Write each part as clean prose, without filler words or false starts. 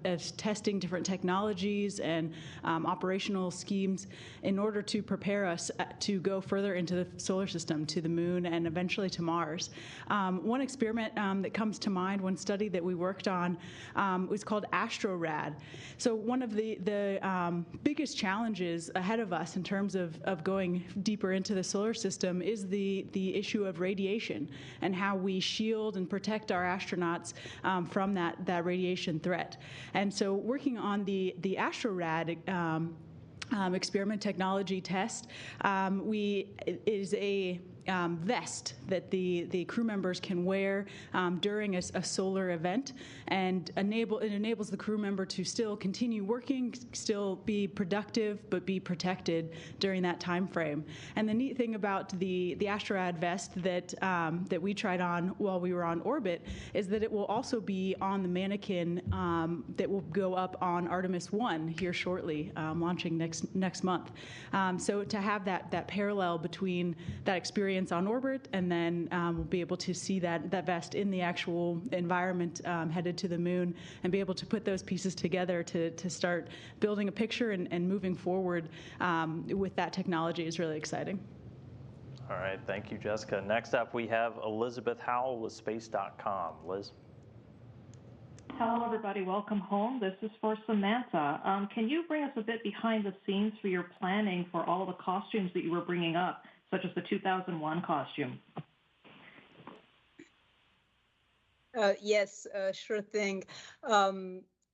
testing different technologies and operational schemes in order to prepare us to go further into the solar system, to the moon, and eventually to Mars. One experiment that comes to mind, one study that we worked on, was called AstroRad. So one of the biggest challenges ahead of us in terms of going deeper into the solar system is the issue of radiation and how we shield and protect our astronauts from that radiation threat. And so working on the AstroRad experiment technology test, is a vest that the crew members can wear during a solar event, and it enables the crew member to still continue working, still be productive, but be protected during that time frame. And the neat thing about the AstroRad vest that we tried on while we were on orbit is that it will also be on the mannequin that will go up on Artemis 1 here shortly, launching next month. So to have that parallel between that experience on orbit, and then we'll be able to see that vest in the actual environment headed to the moon, and be able to put those pieces together to start building a picture and moving forward with that technology is really exciting. All right, thank you, Jessica. Next up, we have Elizabeth Howell with Space.com. Liz. Hello, everybody. Welcome home. This is for Samantha. Can you bring us a bit behind the scenes for your planning for all of the costumes that you were bringing up, such as the 2001 costume? Yes, sure thing.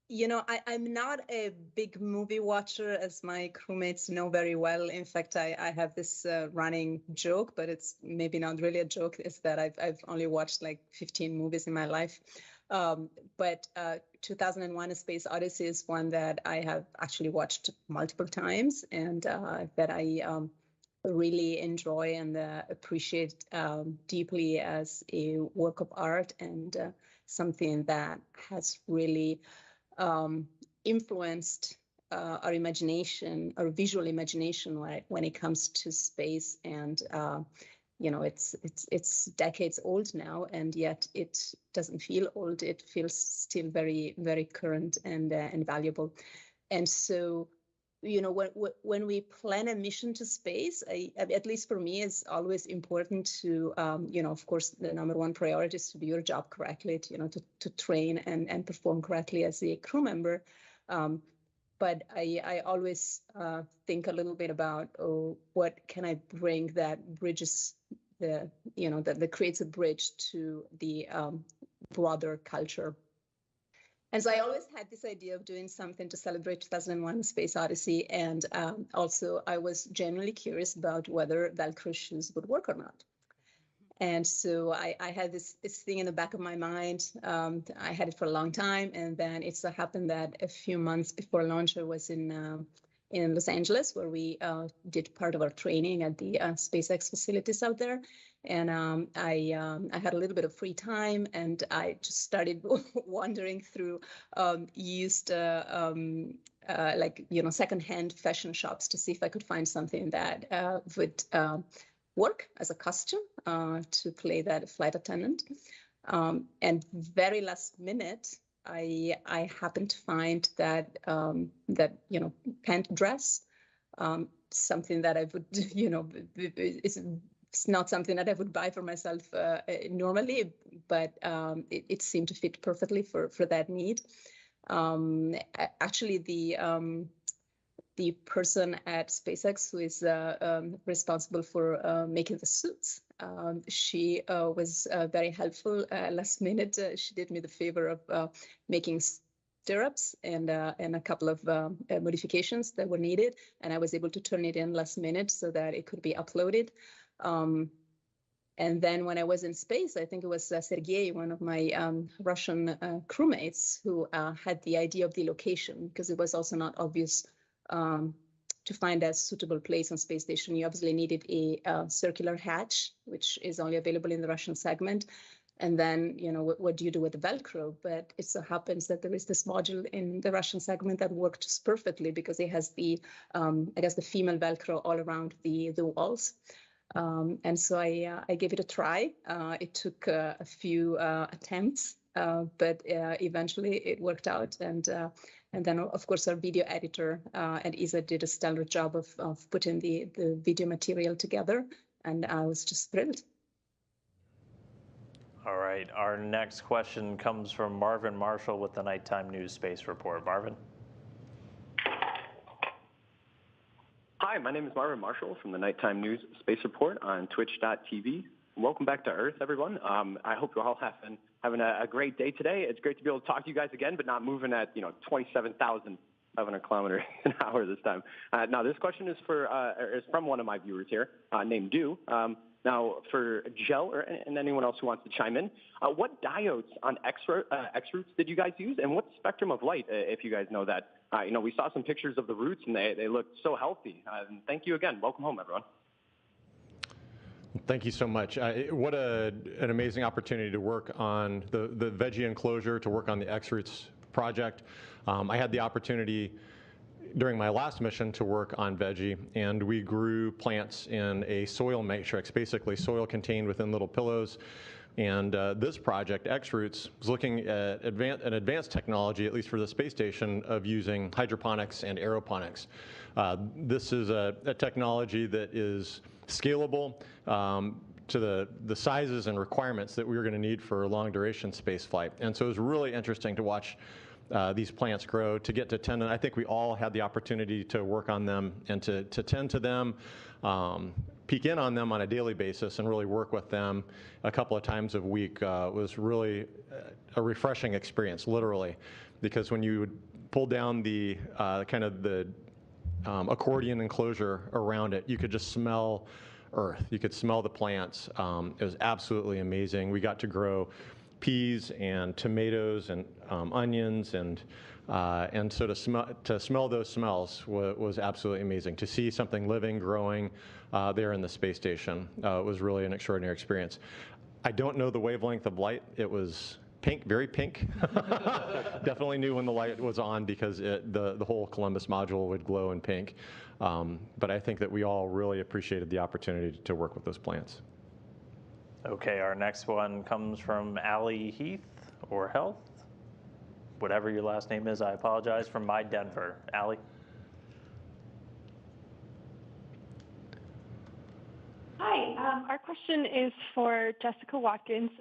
You know, I'm not a big movie watcher, as my crewmates know very well. In fact, I have this running joke, but it's maybe not really a joke, is that I've only watched like 15 movies in my life. But 2001: A Space Odyssey is one that I have actually watched multiple times, and that I really enjoy and appreciate deeply as a work of art, and something that has really influenced our imagination, our visual imagination, when it comes to space. And you know, it's decades old now, and yet it doesn't feel old. It feels still very, very current and valuable. And so, you know, when we plan a mission to space, at least for me, it's always important to, you know, of course, the number one priority is to do your job correctly, to, you know, to train and perform correctly as a crew member. But I always think a little bit about, oh, what can I bring that bridges you know, that creates a bridge to the broader culture. And so I always had this idea of doing something to celebrate 2001: Space Odyssey. And also I was genuinely curious about whether Velcro shoes would work or not. And so I had this thing in the back of my mind. I had it for a long time. And then it so happened that a few months before launch, I was in Los Angeles, where we did part of our training at the SpaceX facilities out there. And I had a little bit of free time, and I just started wandering through used like, you know, secondhand fashion shops to see if I could find something that would work as a costume to play that flight attendant. And very last minute, I happened to find that you know, pant dress, something that I would, you know, it's not something that I would buy for myself normally, but it seemed to fit perfectly for that need. Actually, the person at SpaceX who is responsible for making the suits, she was very helpful. Last minute, she did me the favor of making stirrups and a couple of modifications that were needed, and I was able to turn it in last minute so that it could be uploaded. And then when I was in space, I think it was Sergei, one of my Russian crewmates, who had the idea of the location, because it was also not obvious to find a suitable place on space station. You obviously needed a circular hatch, which is only available in the Russian segment. And then, you know, what do you do with the Velcro? But it so happens that there is this module in the Russian segment that works perfectly, because it has the, I guess, the female Velcro all around the walls. And so I gave it a try. It took a few attempts but eventually it worked out. And then, of course, our video editor and Isa did a stellar job of putting the video material together. And I was just thrilled. All right, our next question comes from Marvin Marshall with the Nighttime News Space Report. Marvin. Hi, my name is Marvin Marshall from the Nighttime News Space Report on twitch.tv. Welcome back to Earth, everyone. I hope you're all having a great day today. It's great to be able to talk to you guys again, but not moving at 27,500 kilometers an hour this time. Now, this question is from one of my viewers here named Dew. Now, for Kjell and anyone else who wants to chime in, what diodes on X-roots did you guys use, and what spectrum of light, if you guys know that? We saw some pictures of the roots, and they looked so healthy. Thank you again. Welcome home, everyone. Thank you so much. What an amazing opportunity to work on the veggie enclosure, to work on the X-roots project. I had the opportunity during my last mission to work on veggie, and we grew plants in a soil matrix, basically soil contained within little pillows. And this project, X-Roots, was looking at an advanced technology, at least for the space station, of using hydroponics and aeroponics. This is a technology that is scalable to the sizes and requirements that we were going to need for long duration space flight. And so it was really interesting to watch these plants grow, to get to tend. And I think we all had the opportunity to work on them and to tend to them, peek in on them on a daily basis and really work with them a couple of times a week. Was really a refreshing experience, literally, because when you would pull down the kind of the accordion enclosure around it, you could just smell earth. You could smell the plants. It was absolutely amazing. We got to grow peas and tomatoes and onions, and so to smell those smells was absolutely amazing. To see something living, growing there in the space station was really an extraordinary experience. I don't know the wavelength of light. It was pink, very pink. Definitely knew when the light was on, because the whole Columbus module would glow in pink. But I think that we all really appreciated the opportunity to work with those plants. Okay, our next one comes from Allie Heath, or Health. Whatever your last name is, I apologize, from My Denver. Allie? Hi, our question is for Jessica Watkins.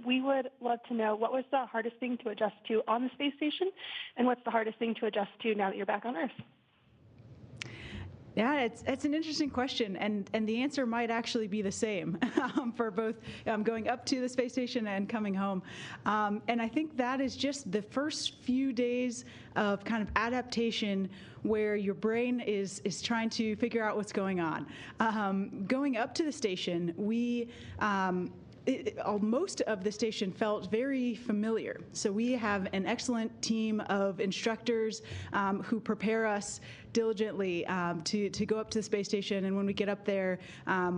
We would love to know, what was the hardest thing to adjust to on the space station, and what's the hardest thing to adjust to now that you're back on Earth? Yeah, it's an interesting question, and the answer might actually be the same for both going up to the space station and coming home. And I think that is just the first few days of kind of adaptation where your brain is trying to figure out what's going on. Going up to the station, most of the station felt very familiar. So we have an excellent team of instructors who prepare us diligently to go up to the space station. And when we get up there,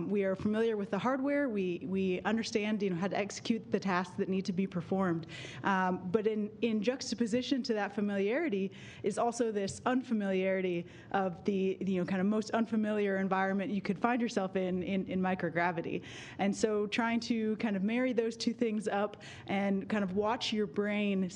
we are familiar with the hardware. We understand how to execute the tasks that need to be performed. But in juxtaposition to that familiarity is also this unfamiliarity of the kind of most unfamiliar environment you could find yourself in microgravity. And so trying to kind of marry those two things up and kind of watch your brain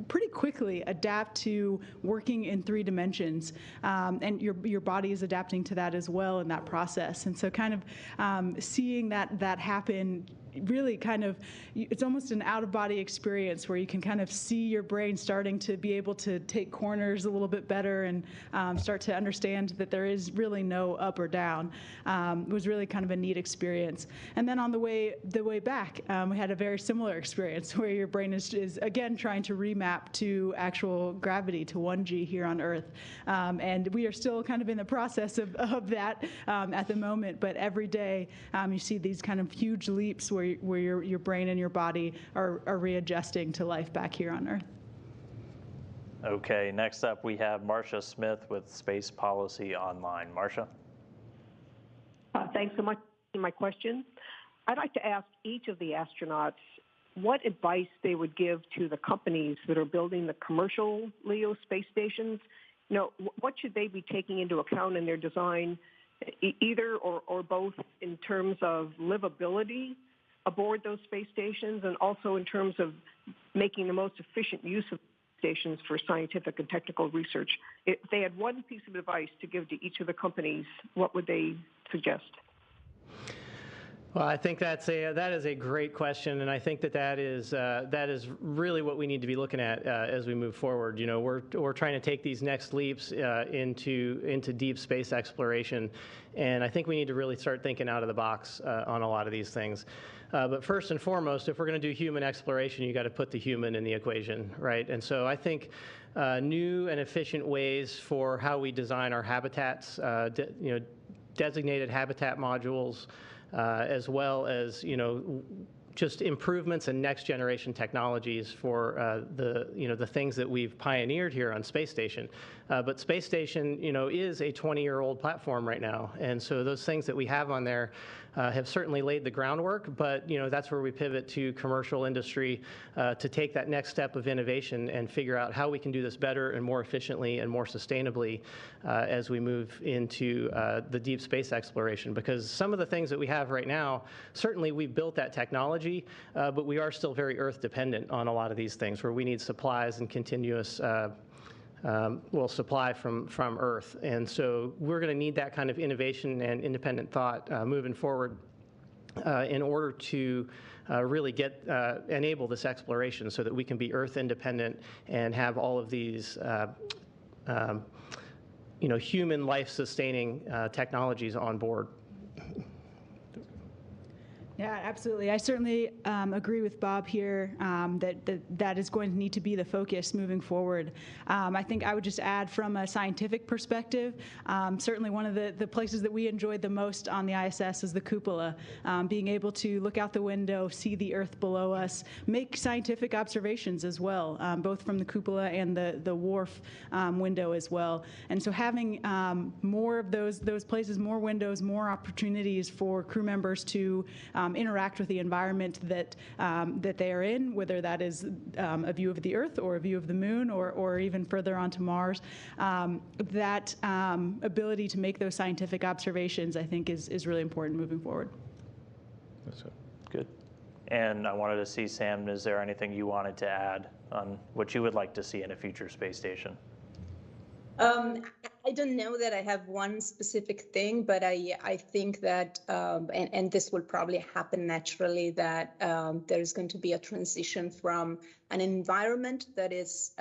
pretty quickly adapt to working in 3 dimensions. And your body is adapting to that as well in that process. And so kind of seeing that happen, really kind of, it's almost an out-of-body experience where you can kind of see your brain starting to be able to take corners a little bit better and start to understand that there is really no up or down. It was really kind of a neat experience. And then on the way back, we had a very similar experience where your brain is again trying to remap to actual gravity, to 1G here on Earth. And we are still kind of in the process of that at the moment, but every day you see these kind of huge leaps where your brain and your body are readjusting to life back here on Earth. Okay, next up we have Marcia Smith with Space Policy Online. Marcia? Thanks so much for my question. I'd like to ask each of the astronauts what advice they would give to the companies that are building the commercial LEO space stations. What should they be taking into account in their design, either or both, in terms of livability aboard those space stations, and also in terms of making the most efficient use of stations for scientific and technical research. If they had one piece of advice to give to each of the companies, what would they suggest? Well, I think that is a great question, and I think that is really what we need to be looking at as we move forward. You know, we're trying to take these next leaps into deep space exploration, and I think we need to really start thinking out of the box on a lot of these things. But first and foremost, if we're going to do human exploration, you got to put the human in the equation, right? And so I think new and efficient ways for how we design our habitats, designated habitat modules. As well as, just improvements in next generation technologies for the things that we've pioneered here on Space Station. But Space Station, is a 20-year-old platform right now, and so those things that we have on there have certainly laid the groundwork. But that's where we pivot to commercial industry to take that next step of innovation and figure out how we can do this better and more efficiently and more sustainably as we move into the deep space exploration. Because some of the things that we have right now, certainly we've built that technology, but we are still very Earth dependent on a lot of these things, where we need supplies and continuous supply from Earth. And so we're going to need that kind of innovation and independent thought moving forward in order to really enable this exploration so that we can be Earth independent and have all of these human life sustaining technologies on board. Yeah, absolutely. I certainly agree with Bob here that is going to need to be the focus moving forward. I think I would just add from a scientific perspective, certainly one of the places that we enjoyed the most on the ISS is the cupola, being able to look out the window, see the Earth below us, make scientific observations as well, both from the cupola and the wharf window as well. And so having more of those places, more windows, more opportunities for crew members to interact with the environment that they are in, whether that is a view of the Earth or a view of the Moon or even further onto Mars. That ability to make those scientific observations, I think, is really important moving forward. That's good. And I wanted to see, Sam, is there anything you wanted to add on what you would like to see in a future space station? I don't know that I have one specific thing, but I think that, and this will probably happen naturally, that there's going to be a transition from an environment that is,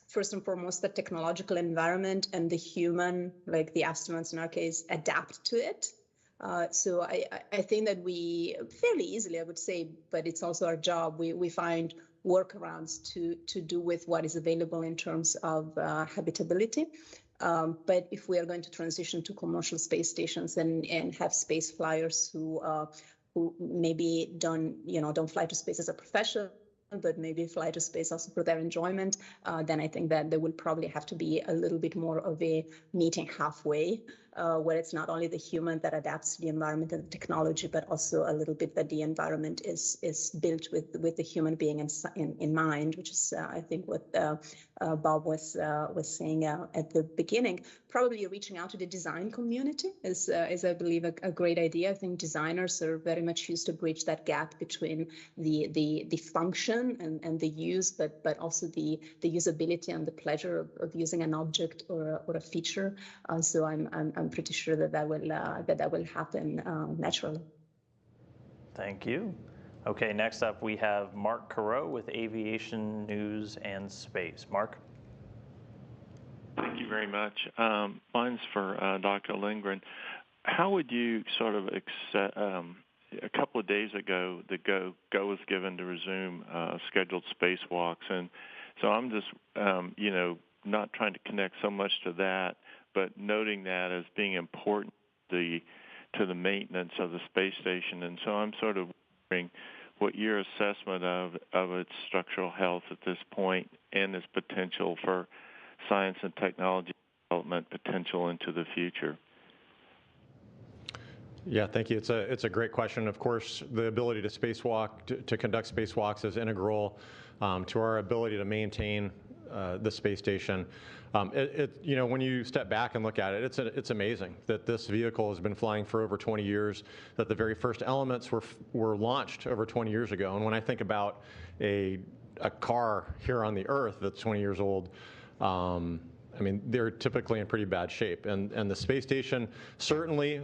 first and foremost, the technological environment, and the human, like the astronauts in our case, adapt to it. So I think that we fairly easily, I would say, but it's also our job, we find workarounds to do with what is available in terms of habitability. But if we are going to transition to commercial space stations and have space flyers who maybe don't fly to space as a profession, but maybe fly to space also for their enjoyment, then I think that there will probably have to be a little bit more of a meeting halfway, where it's not only the human that adapts to the environment and the technology, but also a little bit that the environment is built with the human being in mind, which is I think what Bob was saying at the beginning. Probably reaching out to the design community is I believe a great idea. I think designers are very much used to bridge that gap between the function and the use, but also the usability and the pleasure of using an object or a feature. So I'm pretty sure that will happen naturally. Thank you. Okay, next up we have Mark Carreau with Aviation News and Space. Mark. Thank you very much. Mine's for Dr. Lindgren. How would you sort of accept, a couple of days ago, the go was given to resume scheduled spacewalks, and so I'm just, not trying to connect so much to that, but noting that as being important to the maintenance of the space station. And so I'm sort of wondering what your assessment of its structural health at this point and its potential for science and technology development potential into the future. Yeah, thank you. It's a great question. Of course, the ability to spacewalk, to conduct spacewalks is integral to our ability to maintain the space station. You know, when you step back and look at it, it's amazing that this vehicle has been flying for over 20 years, that the very first elements were launched over 20 years ago. And when I think about a car here on the Earth that's 20 years old, I mean, they're typically in pretty bad shape. And the space station certainly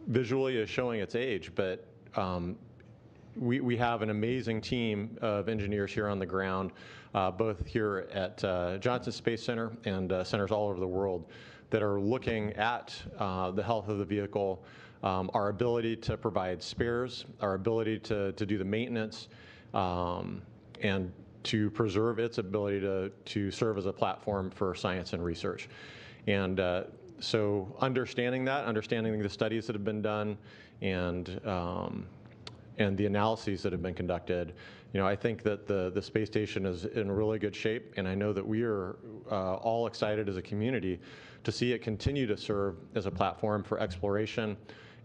visually is showing its age, but we have an amazing team of engineers here on the ground, both here at Johnson Space Center and centers all over the world, that are looking at the health of the vehicle, our ability to provide spares, our ability to do the maintenance, and to preserve its ability to serve as a platform for science and research. And so understanding the studies that have been done, and the analyses that have been conducted, you know, I think that the space station is in really good shape, and I know that we are all excited as a community to see it continue to serve as a platform for exploration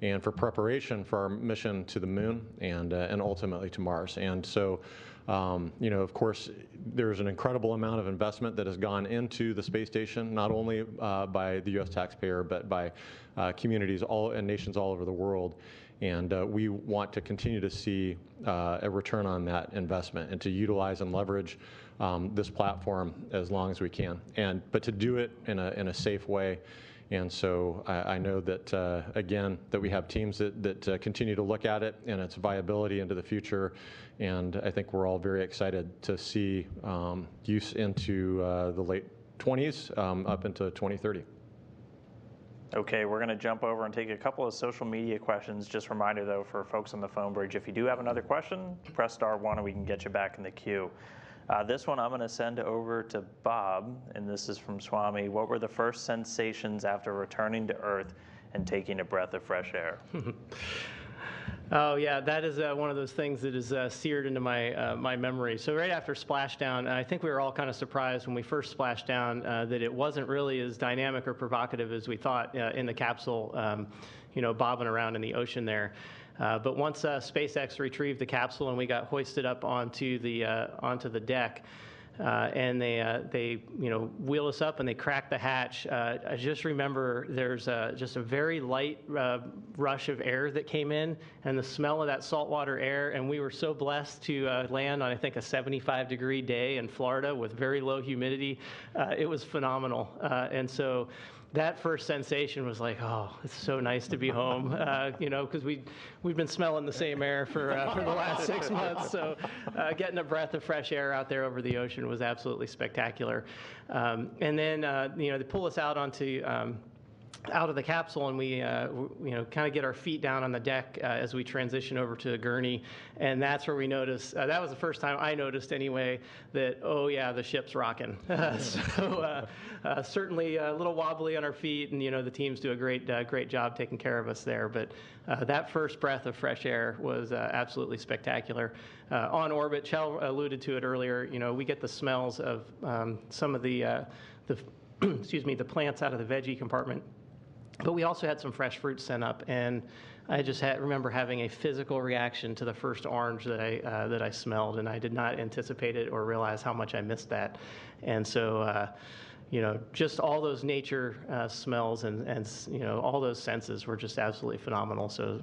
and for preparation for our mission to the moon and ultimately to Mars. And so, you know, of course, there's an incredible amount of investment that has gone into the space station, not only by the U.S. taxpayer, but by communities and nations all over the world. And we want to continue to see a return on that investment and to utilize and leverage this platform as long as we can, but to do it in a safe way. And so I know that, again, that we have teams that continue to look at it and its viability into the future. And I think we're all very excited to see use into the late 20s up into 2030. Okay, we're going to jump over and take a couple of social media questions. Just a reminder, though, for folks on the phone bridge, if you do have another question, press *1 and we can get you back in the queue. This one I'm going to send over to Bob, and this is from Swami. What were the first sensations after returning to Earth and taking a breath of fresh air? Oh yeah, that is one of those things that is seared into my memory. So right after splashdown, I think we were all kind of surprised when we first splashed down that it wasn't really as dynamic or provocative as we thought in the capsule, you know, bobbing around in the ocean there. But once SpaceX retrieved the capsule and we got hoisted up onto the deck, and they you know, wheel us up and they crack the hatch. I just remember there's just a very light rush of air that came in, and the smell of that saltwater air. And we were so blessed to land on, I think, a 75-degree day in Florida with very low humidity. It was phenomenal. And so that first sensation was like, oh, it's so nice to be home, you know, because we've been smelling the same air for the last 6 months. So getting a breath of fresh air out there over the ocean was absolutely spectacular. And then, you know, they pull us out onto out of the capsule, and we, you know, kind of get our feet down on the deck as we transition over to the gurney, and that's where we noticed. That was the first time I noticed, anyway, that oh yeah, the ship's rocking. So certainly a little wobbly on our feet, and you know, the teams do a great job taking care of us there. But that first breath of fresh air was absolutely spectacular. On orbit, Kjell alluded to it earlier. You know, we get the smells of some of the excuse me, the plants out of the veggie compartment. But we also had some fresh fruit sent up, and I just remember having a physical reaction to the first orange that I smelled, and I did not anticipate it or realize how much I missed that. And so, you know, just all those nature smells and you know, all those senses were just absolutely phenomenal. So,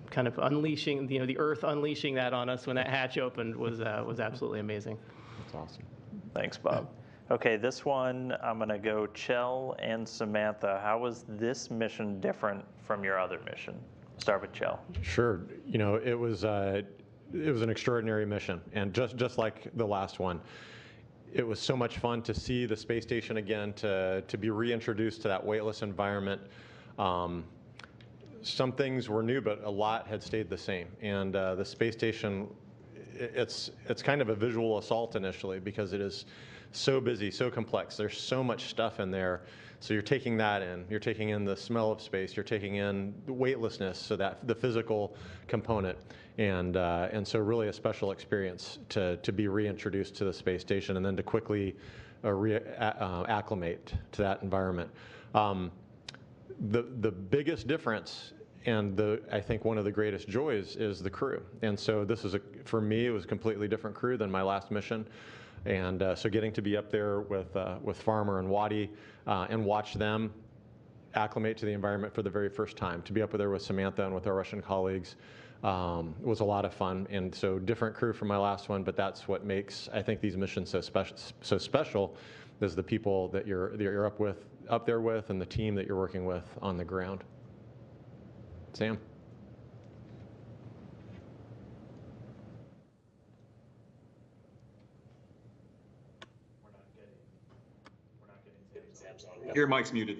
kind of unleashing, you know, the Earth unleashing that on us when that hatch opened was absolutely amazing. That's awesome. Thanks, Bob. Okay, this one, I'm going to go Kjell and Samantha. How was this mission different from your other mission? Start with Kjell. Sure. You know, it was an extraordinary mission, and just like the last one, it was so much fun to see the space station again, to be reintroduced to that weightless environment. Some things were new, but a lot had stayed the same. And the space station, it's kind of a visual assault initially, because it is so busy, so complex. There's so much stuff in there. So you're taking that in. You're taking in the smell of space. You're taking in the weightlessness, so that the physical component, and so really a special experience to be reintroduced to the space station, and then to quickly acclimate to that environment. The biggest difference, and I think one of the greatest joys, is the crew. And so this is for me, it was a completely different crew than my last mission. And so getting to be up there with Farmer and Wadi and watch them acclimate to the environment for the very first time, to be up there with Samantha and with our Russian colleagues was a lot of fun. And so different crew from my last one, but that's what makes, I think, these missions so special is the people that you're up there with and the team that you're working with on the ground. Sam? Your mic's muted.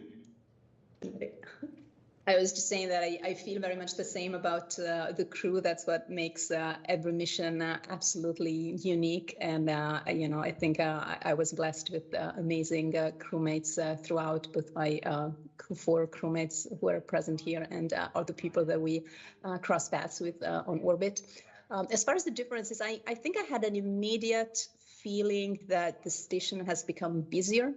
I was just saying that I feel very much the same about the crew. That's what makes every mission absolutely unique. And, I think I was blessed with amazing crewmates throughout, both my Crew-4 crewmates who are present here and all the people that we cross paths with on orbit. As far as the differences, I think I had an immediate feeling that the station has become busier.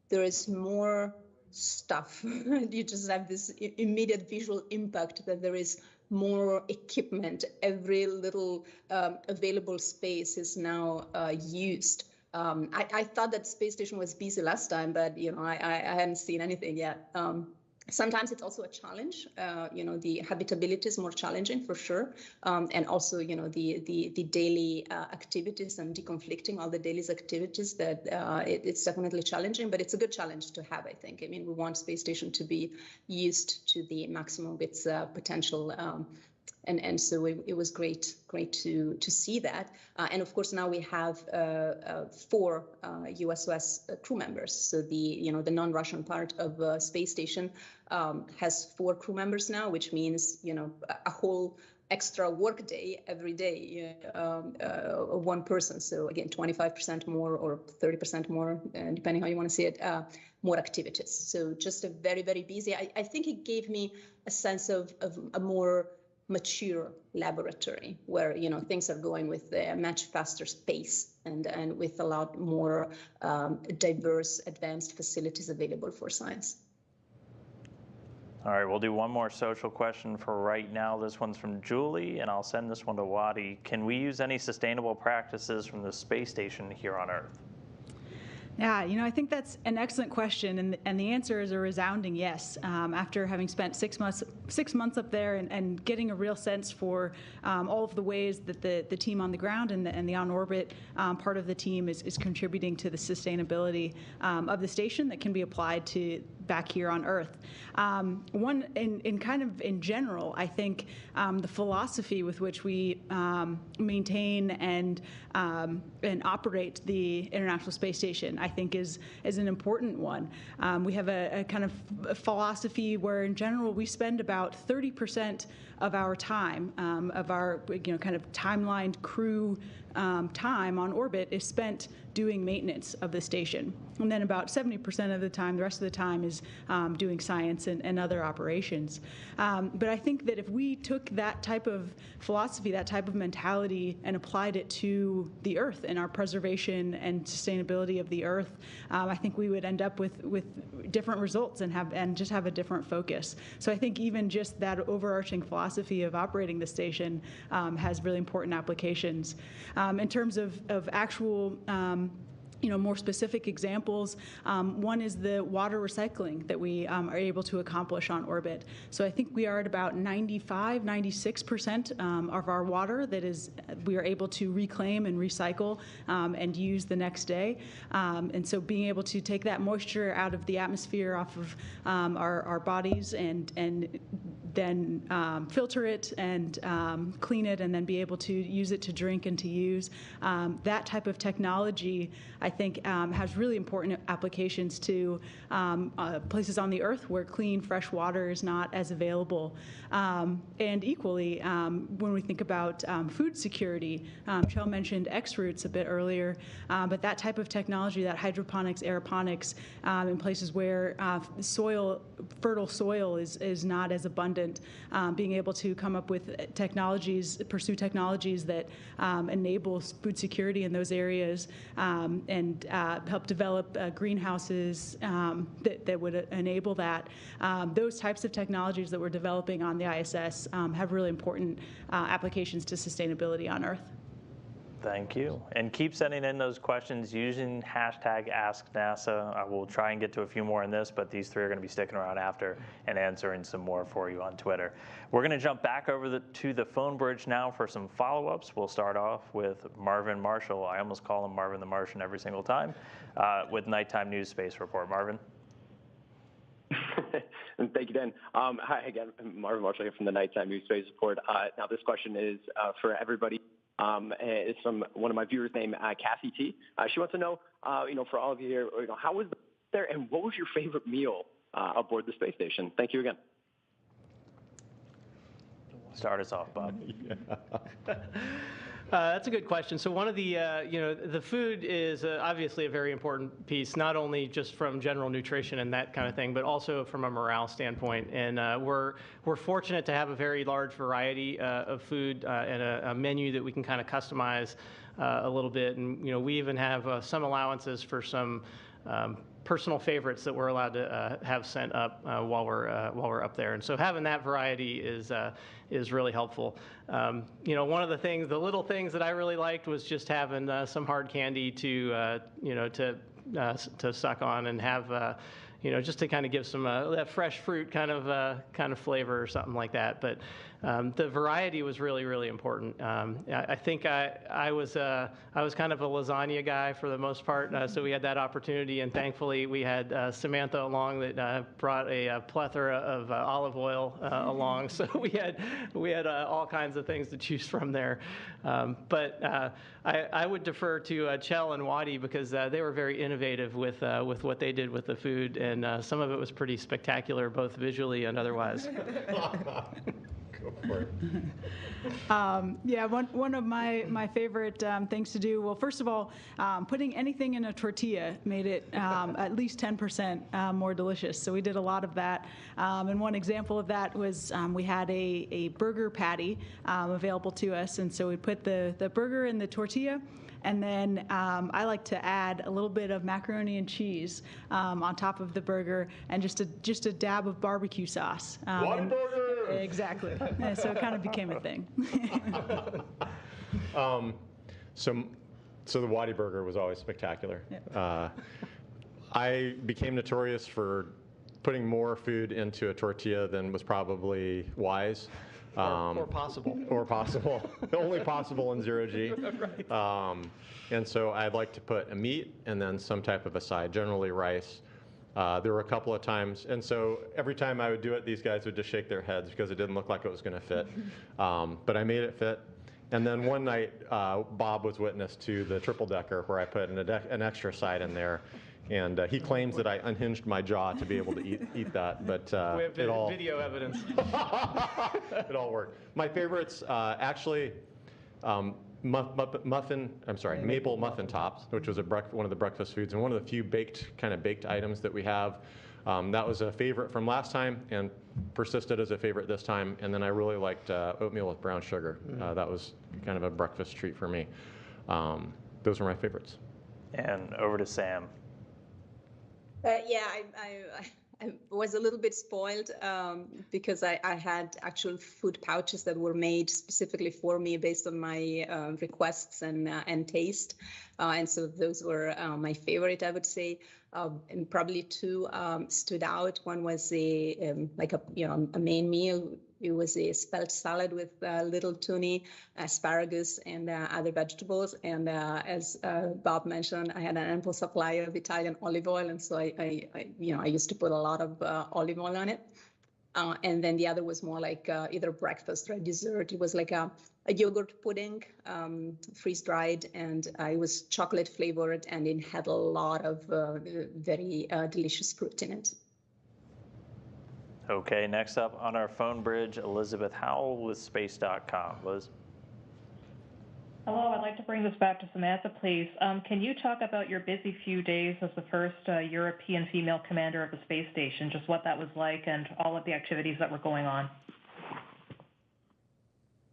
There is more stuff. You just have this immediate visual impact that there is more equipment. Every little available space is now used. I thought that space station was busy last time, but I hadn't seen anything yet. Sometimes it's also a challenge. The habitability is more challenging for sure, and also the daily activities and deconflicting all the daily activities. That it's definitely challenging, but it's a good challenge to have. I think. I mean, we want space station to be used to the maximum of its potential. And so it was great to see that. And of course, now we have 4 USOS crew members. So the non-Russian part of space station has 4 crew members now, which means a whole extra work day every day, one person. So again, 25% more or 30% more, depending how you want to see it, more activities. So just a very, very busy. I think it gave me a sense of a more mature laboratory where things are going with a much faster pace and with a lot more diverse, advanced facilities available for science. All right, we'll do one more social question for right now. This one's from Julie, and I'll send this one to Wadi. Can we use any sustainable practices from the space station here on Earth? Yeah, I think that's an excellent question, and the answer is a resounding yes. After having spent 6 months up there and getting a real sense for all of the ways that the team on the ground and the on-orbit part of the team is contributing to the sustainability of the station that can be applied to back here on Earth. One, in general, I think the philosophy with which we maintain and operate the International Space Station, I think, is an important one. We have a kind of philosophy where, in general, we spend about 30% of our time, of our kind of timelined crew time on orbit, is spent doing maintenance of the station. And then about 70% of the time, the rest of the time, is doing science and other operations. But I think that if we took that type of philosophy, that type of mentality, and applied it to the Earth and our preservation and sustainability of the Earth, I think we would end up with different results and just have a different focus. So I think even just that overarching philosophy of operating the station has really important applications. In terms of actual more specific examples, one is the water recycling that we are able to accomplish on orbit. So I think we are at about 96% of our water that we are able to reclaim and recycle and use the next day. And so being able to take that moisture out of the atmosphere off of our bodies and then filter it and clean it and then be able to use it to drink and to use. That type of technology, I think, has really important applications to places on the Earth where clean, fresh water is not as available. And equally, when we think about food security, Kjell mentioned X-roots a bit earlier, but that type of technology, that hydroponics, aeroponics, in places where fertile soil is not as abundant, being able to come up with pursue technologies that enable food security in those areas and help develop greenhouses that would enable that. Those types of technologies that we're developing on the ISS have really important applications to sustainability on Earth. Thank you. And keep sending in those questions using hashtag AskNASA. I will try and get to a few more in this, but these three are going to be sticking around after and answering some more for you on Twitter. We're going to jump back over to the phone bridge now for some follow-ups. We'll start off with Marvin Marshall. I almost call him Marvin the Martian every single time, with Nighttime News Space Report. Marvin? Thank you, Dan. Hi again, Marvin Marshall here from the Nighttime News Space Report. Now this question is for everybody. It's from one of my viewers named Cassie T. She wants to know, for all of you here, how was there and what was your favorite meal aboard the space station? Thank you again. Start us off, Bob. That's a good question. So one of the, the food is obviously a very important piece, not only just from general nutrition and that kind of thing, but also from a morale standpoint. And we're fortunate to have a very large variety of food and a menu that we can kind of customize a little bit. And we even have some allowances for some personal favorites that we're allowed to have sent up while we're up there. And so having that variety is really helpful. One of the little things that I really liked was just having some hard candy to suck on and have, just to kind of give some that fresh fruit kind of flavor or something like that. But the variety was really, really important. I think I was kind of a lasagna guy for the most part, so we had that opportunity, and thankfully we had Samantha along that brought a plethora of olive oil along, so we had all kinds of things to choose from there. But I would defer to Kjell and Wadi because they were very innovative with what they did with the food, and some of it was pretty spectacular, both visually and otherwise. Go for it. One of my favorite things to do, well, first of all, putting anything in a tortilla made it at least 10% more delicious. So we did a lot of that. And one example of that was we had a burger patty available to us. And so we put the burger in the tortilla. And then I like to add a little bit of macaroni and cheese on top of the burger, and just a dab of barbecue sauce. Whataburger! Exactly. And so it kind of became a thing. So the Wadi burger was always spectacular. Yep. I became notorious for putting more food into a tortilla than was probably wise. Or possible. Or possible. Only possible in zero-G. Right. And so I'd like to put a meat and then some type of a side, generally rice. There were a couple of times, and so every time I would do it, these guys would just shake their heads because it didn't look like it was going to fit. But I made it fit. And then one night, Bob was witness to the triple-decker where I put an extra side in there. And he claims that I unhinged my jaw to be able to eat that, but we have video evidence. It all worked. My favorites, actually, maple muffin tops, which was one of the breakfast foods, and one of the few baked items that we have. That was a favorite from last time and persisted as a favorite this time. And then I really liked oatmeal with brown sugar. That was kind of a breakfast treat for me. Those were my favorites. And over to Sam. I was a little bit spoiled because I had actual food pouches that were made specifically for me based on my requests and taste, and so those were my favorite, I would say. And probably two stood out. One was a main meal. It was a spelt salad with little tuna, asparagus, and other vegetables. And as Bob mentioned, I had an ample supply of Italian olive oil, and so I used to put a lot of olive oil on it. And then the other was more like either breakfast or dessert. It was like a yogurt pudding, freeze-dried, and it was chocolate flavored, and it had a lot of very delicious fruit in it. Okay, next up on our phone bridge, Elizabeth Howell with Space.com. Liz? Hello, I'd like to bring this back to Samantha, please. Can you talk about your busy few days as the first European female commander of the space station, just what that was like and all of the activities that were going on?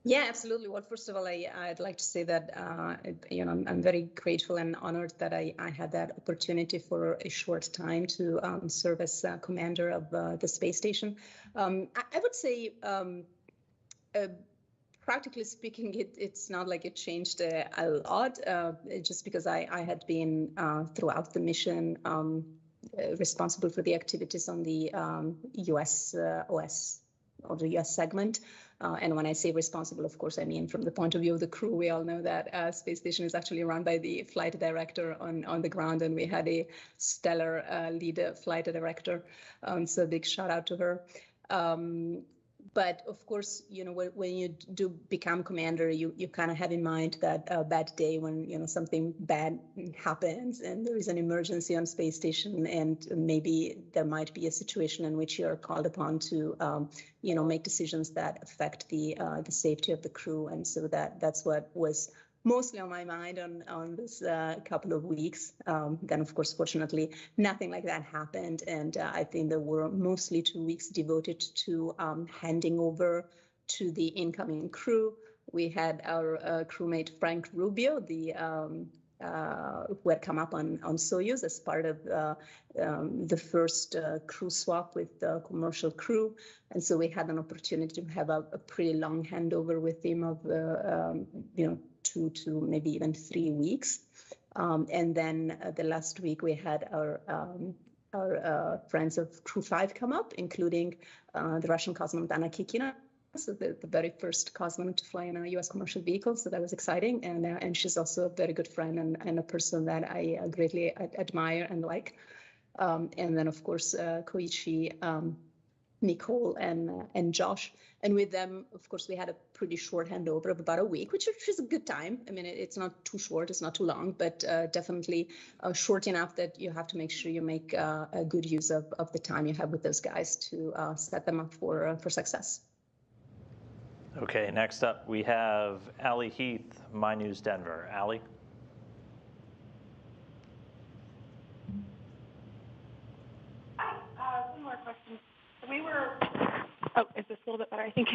Yeah, absolutely. Well, first of all, I'd like to say that I'm very grateful and honored that I had that opportunity for a short time to serve as commander of the space station. I would say practically speaking, it's not like it changed a lot, just because I had been throughout the mission responsible for the activities on the US OS, or the US segment. And when I say responsible, of course, I mean from the point of view of the crew. We all know that space station is actually run by the flight director on the ground, and we had a stellar lead flight director. So big shout out to her. But of course, when you do become commander, you kind of have in mind that bad day when, something bad happens and there is an emergency on space station, and maybe there might be a situation in which you are called upon to, make decisions that affect the safety of the crew. And so that's what was mostly on my mind on this couple of weeks. Then, of course, fortunately, nothing like that happened. And I think there were mostly 2 weeks devoted to handing over to the incoming crew. We had our crewmate Frank Rubio, who had come up on Soyuz as part of the first crew swap with the commercial crew. And so we had an opportunity to have a pretty long handover with him of, 2 to maybe even 3 weeks. And then the last week we had our friends of Crew-5 come up, including the Russian cosmonaut Anna Kikina, so the very first cosmonaut to fly in a U.S. commercial vehicle. So that was exciting. And she's also a very good friend and a person that I greatly admire and like. And then, of course, Koichi, Nicole, and Josh. And with them, of course, we had a pretty short handover of about a week, which is a good time. I mean, it's not too short, it's not too long, but definitely short enough that you have to make sure you make a good use of the time you have with those guys to set them up for success. Okay, next up we have Allie Heath, My News Denver. Allie? Hi, one more question. Is this a little bit better? I think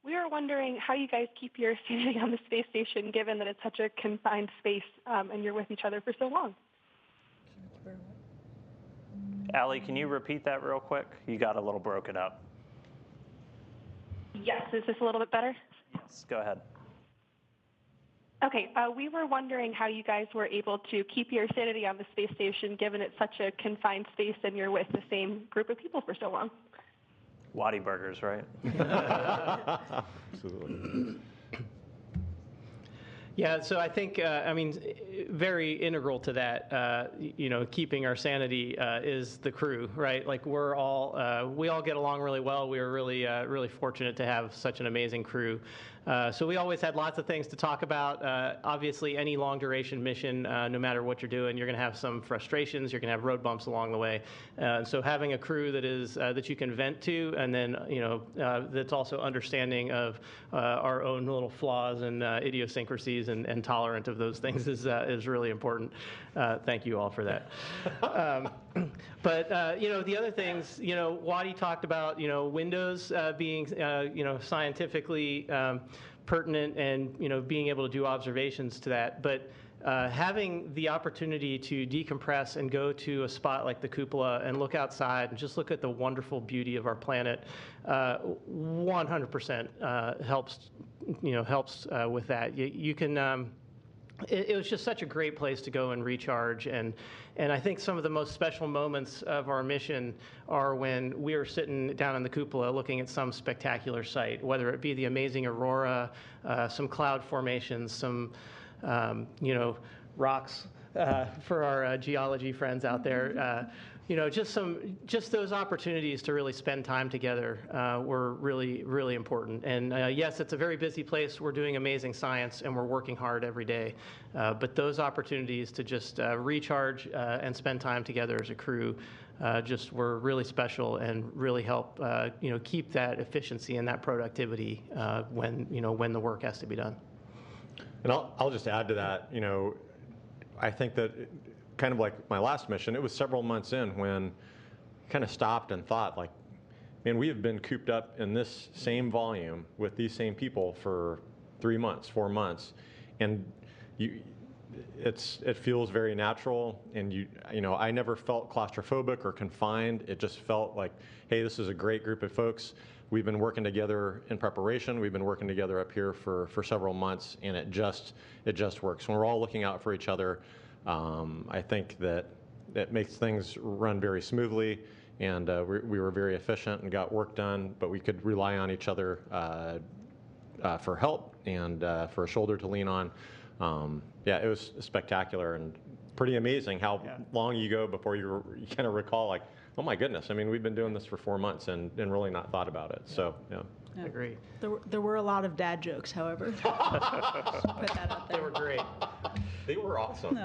we were wondering how you guys keep your sanity on the space station, given that it's such a confined space and you're with each other for so long. Allie, can you repeat that real quick? You got a little broken up. Yes, is this a little bit better? Yes, go ahead. Okay, we were wondering how you guys were able to keep your sanity on the space station, given it's such a confined space and you're with the same group of people for so long. Waddy burgers, right? Absolutely. Yeah, so I think, very integral to that, keeping our sanity is the crew, right? Like we all get along really well. We were really fortunate to have such an amazing crew. So we always had lots of things to talk about. Obviously, any long duration mission, no matter what you're doing, you're going to have some frustrations. You're going to have road bumps along the way. So having a crew that you can vent to, and then that's also understanding of our own little flaws and idiosyncrasies and tolerant of those things is really important. Thank you all for that. But the other things, Waddy talked about, windows being scientifically pertinent and being able to do observations to that, but having the opportunity to decompress and go to a spot like the cupola and look outside and just look at the wonderful beauty of our planet 100% helps with that. You can it was just such a great place to go and recharge, and I think some of the most special moments of our mission are when we are sitting down in the cupola looking at some spectacular sight, whether it be the amazing aurora, some cloud formations, some rocks for our geology friends out there. Just those opportunities to really spend time together were really, really important. And yes, it's a very busy place. We're doing amazing science and we're working hard every day. But those opportunities to just recharge and spend time together as a crew just were really special and really help keep that efficiency and that productivity when the work has to be done. And I'll just add to that. I think that kind of like my last mission, it was several months in when I kind of stopped and thought, like, man, we have been cooped up in this same volume with these same people for 3 months, 4 months, and it feels very natural. And I never felt claustrophobic or confined. It just felt like, hey, this is a great group of folks. we've been working together in preparation. We've been working together up here for several months, and it just works. When we're all looking out for each other, I think that it makes things run very smoothly, and we were very efficient and got work done, but we could rely on each other for help and for a shoulder to lean on. Yeah, it was spectacular and pretty amazing how long you go before you kind of recall, like, oh my goodness, I mean, we've been doing this for 4 months and really not thought about it. So, yeah. I agree. There were a lot of dad jokes, however. Put that out there. They were great. They were awesome.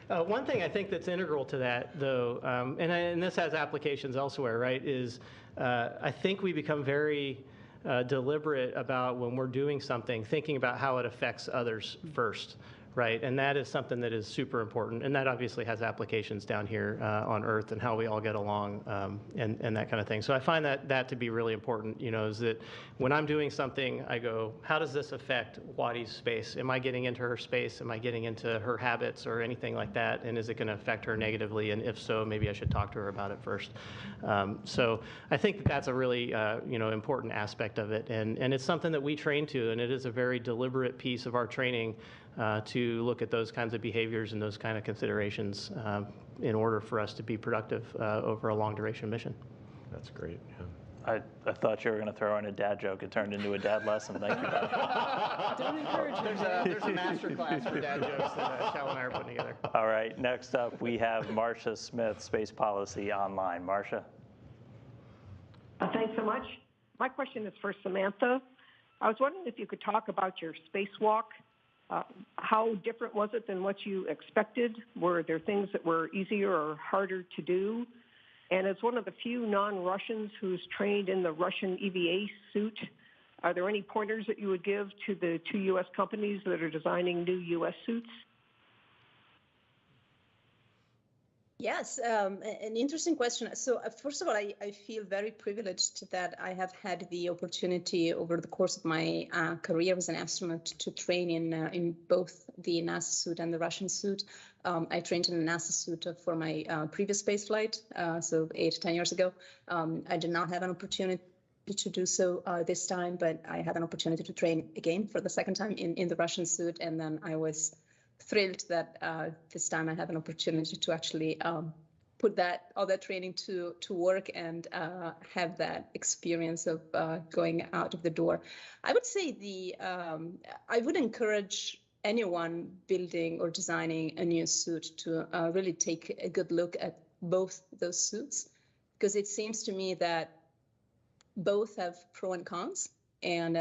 One thing I think that's integral to that, though, and this has applications elsewhere, right, is I think we become very deliberate about when we're doing something, thinking about how it affects others first. Right, and that is something that is super important, and that obviously has applications down here on Earth and how we all get along and that kind of thing. So I find that to be really important, is that when I'm doing something, I go, how does this affect Wattie's space? Am I getting into her space? Am I getting into her habits or anything like that? And is it going to affect her negatively? And if so, maybe I should talk to her about it first. So I think that's a really important aspect of it, and it's something that we train to, and it is a very deliberate piece of our training to look at those kinds of behaviors and those kind of considerations in order for us to be productive over a long duration mission. That's great. Yeah. I thought you were going to throw in a dad joke. It turned into a dad lesson. Thank you, Beth. Don't encourage him. There's a master class for dad jokes that Kjell and I are putting together. All right, next up we have Marcia Smith, Space Policy Online. Marcia? Thanks so much. My question is for Samantha. I was wondering if you could talk about your spacewalk. How different was it than what you expected? Were there things that were easier or harder to do? And as one of the few non-Russians who's trained in the Russian EVA suit, are there any pointers that you would give to the 2 U.S. companies that are designing new U.S. suits? Yes, an interesting question. So first of all, I feel very privileged that I have had the opportunity over the course of my career as an astronaut to train in both the NASA suit and the Russian suit. I trained in the NASA suit for my previous space flight, so 8-10 years ago. I did not have an opportunity to do so this time, but I had an opportunity to train again for the second time in the Russian suit, and then I was thrilled that this time I have an opportunity to actually put all that training to work and have that experience of going out of the door. I would say I would encourage anyone building or designing a new suit to really take a good look at both those suits, because it seems to me that both have pros and cons, and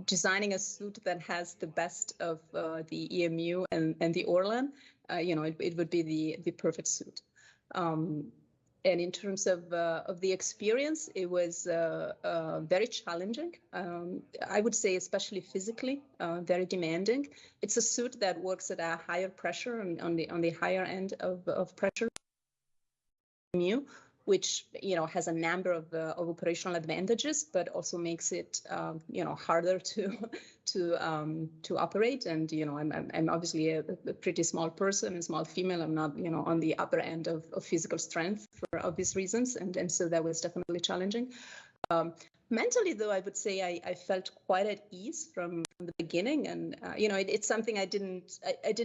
designing a suit that has the best of the EMU and the Orlan, it would be the perfect suit. And in terms of the experience, it was very challenging. I would say, especially physically, very demanding. It's a suit that works at a higher pressure on the higher end of pressure, which has a number of operational advantages, but also makes it harder to operate. And I'm obviously a pretty small person, a small female. I'm not on the upper end of physical strength for obvious reasons, and so that was definitely challenging. Mentally, though, I would say I felt quite at ease from the beginning, and it's something I didn't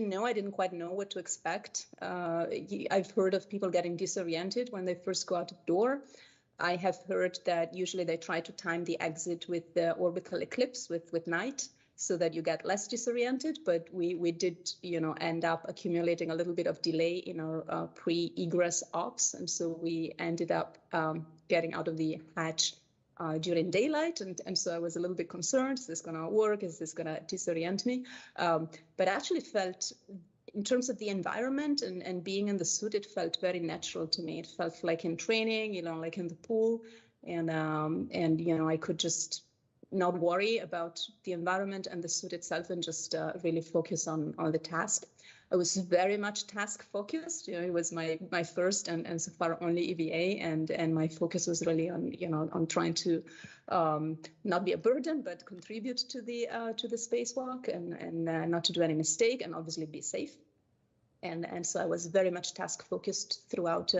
know. I didn't quite know what to expect. I've heard of people getting disoriented when they first go out the door. I have heard that usually they try to time the exit with the orbital eclipse with night, so that you get less disoriented. But we did end up accumulating a little bit of delay in our pre-egress ops, and so we ended up getting out of the hatch during daylight, and so I was a little bit concerned. Is this going to work? Is this going to disorient me? But I actually felt, in terms of the environment and being in the suit, it felt very natural to me. It felt like in training, like in the pool, and I could just not worry about the environment and the suit itself, and just really focus on the task. I was very much task focused. It was my first and so far only EVA, and my focus was really on trying to not be a burden, but contribute to the spacewalk, and not to do any mistake, and obviously be safe. And so I was very much task focused throughout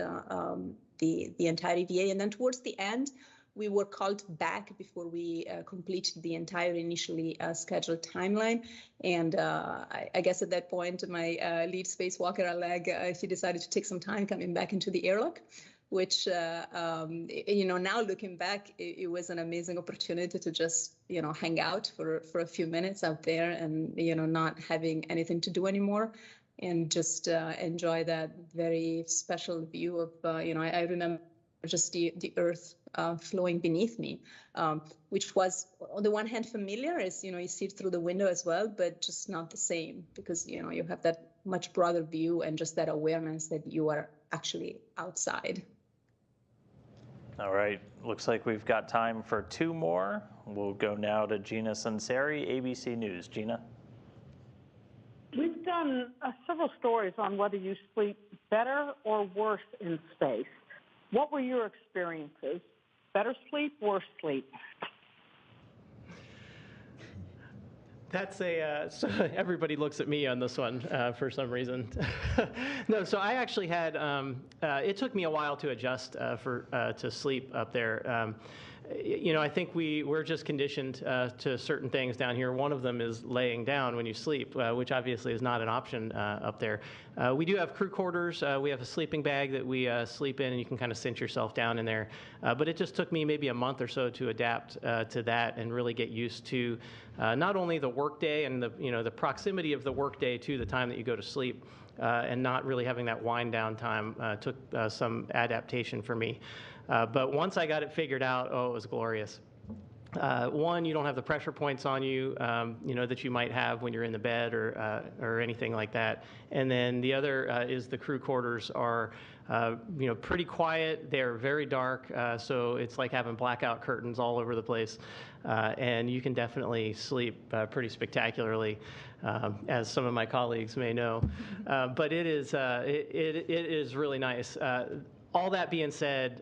the entire EVA. And then towards the end, we were called back before we completed the entire initially scheduled timeline. And I guess at that point, my lead spacewalker, Oleg, he decided to take some time coming back into the airlock, which, now looking back, it was an amazing opportunity to just, hang out for a few minutes out there and, not having anything to do anymore, and just enjoy that very special view of, I remember just the earth flowing beneath me, which was on the one hand familiar, as you see it through the window as well, but just not the same, because you have that much broader view and just that awareness that you are actually outside. All right, looks like we've got time for 2 more. We'll go now to Gina Sunseri, ABC News. Gina. We've done several stories on whether you sleep better or worse in space. What were your experiences? Better sleep, worse sleep? That's so everybody looks at me on this one for some reason. No, so I actually had, it took me a while to adjust to sleep up there. I think we're just conditioned to certain things down here. One of them is laying down when you sleep, which obviously is not an option up there. We do have crew quarters. We have a sleeping bag that we sleep in, and you can kind of cinch yourself down in there. But it just took me maybe a month or so to adapt to that and really get used to not only the workday and the proximity of the workday to the time that you go to sleep, and not really having that wind down time took some adaptation for me. But once I got it figured out, it was glorious. One, you don't have the pressure points on you, that you might have when you're in the bed or anything like that. And then the other is the crew quarters are, pretty quiet. They're very dark, so it's like having blackout curtains all over the place. And you can definitely sleep pretty spectacularly, as some of my colleagues may know. But it is really nice. All that being said,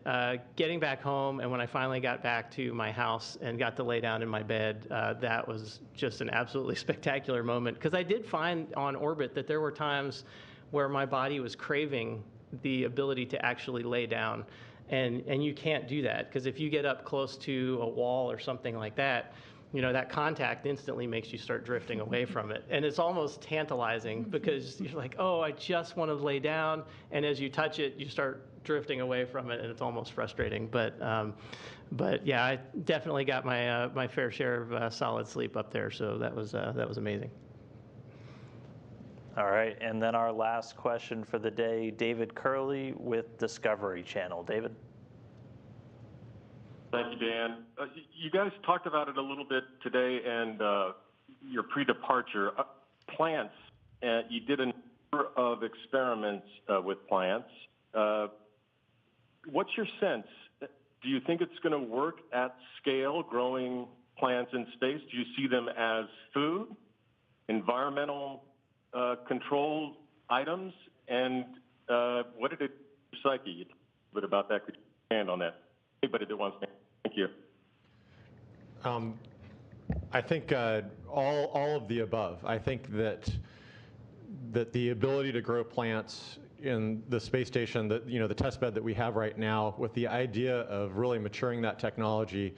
getting back home, and when I finally got back to my house and got to lay down in my bed, that was just an absolutely spectacular moment. Because I did find on orbit that there were times where my body was craving the ability to actually lay down. And you can't do that, because if you get up close to a wall or something like that, that contact instantly makes you start drifting away from it. And it's almost tantalizing, because you're like, I just want to lay down. And as you touch it, you start drifting away from it, and it's almost frustrating. But yeah, I definitely got my fair share of solid sleep up there. So that was amazing. All right, and then our last question for the day, David Curley with Discovery Channel. David. Thank you, Dan. You guys talked about it a little bit today, and your pre-departure plants. You did a number of experiments with plants. What's your sense? Do you think it's going to work at scale, growing plants in space? Do you see them as food, environmental control items? And what did it do to psyche? A bit about that. Could you expand on that? Anybody that wants to. Thank you. I think all of the above. I think that the ability to grow plants in the space station, the test bed that we have right now, with the idea of really maturing that technology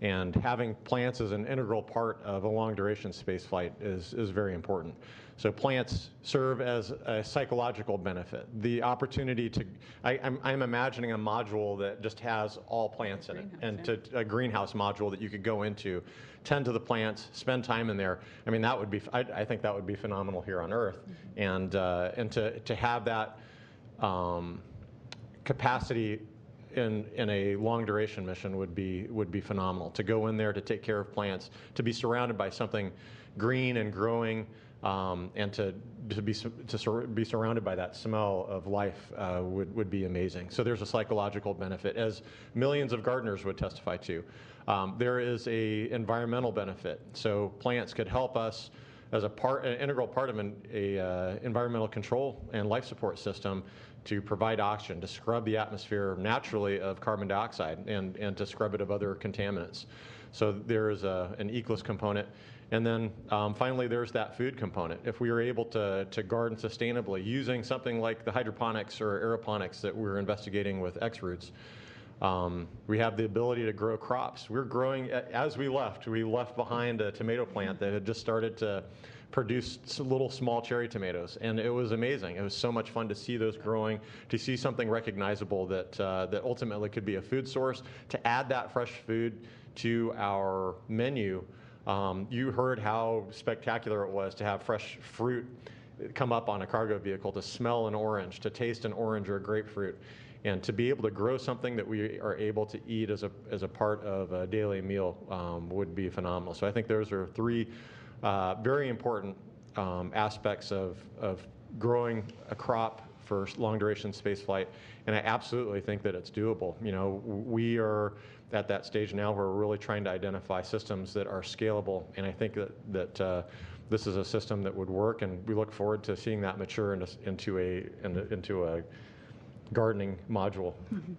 and having plants as an integral part of a long-duration space flight is very important. So plants serve as a psychological benefit. The opportunity to, I'm imagining a module that just has all plants in it, and a greenhouse module that you could go into, tend to the plants, spend time in there. I mean, that would be, I think that would be phenomenal here on Earth, and to have that capacity in a long duration mission would be phenomenal. To go in there, to take care of plants, to be surrounded by something green and growing, and to be surrounded by that smell of life would be amazing. So there's a psychological benefit, as millions of gardeners would testify to. There is a environmental benefit. So plants could help us as an integral part of an environmental control and life support system to provide oxygen, to scrub the atmosphere naturally of carbon dioxide, and to scrub it of other contaminants. So there is an ECLS component. And then finally, there's that food component. If we are able to garden sustainably using something like the hydroponics or aeroponics that we're investigating with X-Roots, we have the ability to grow crops. We're growing, as we left behind a tomato plant that had just started to produce little small cherry tomatoes, and it was amazing. It was so much fun to see those growing, to see something recognizable that, that ultimately could be a food source, to add that fresh food to our menu. You heard how spectacular it was to have fresh fruit come up on a cargo vehicle, to smell an orange, to taste an orange or a grapefruit. And to be able to grow something that we are able to eat as a part of a daily meal would be phenomenal. So I think those are three very important aspects of growing a crop for long-duration space flight, and I absolutely think that it's doable. You know, we are at that stage now where we're really trying to identify systems that are scalable, and I think that this is a system that would work, and we look forward to seeing that mature into a gardening module. Mm-hmm.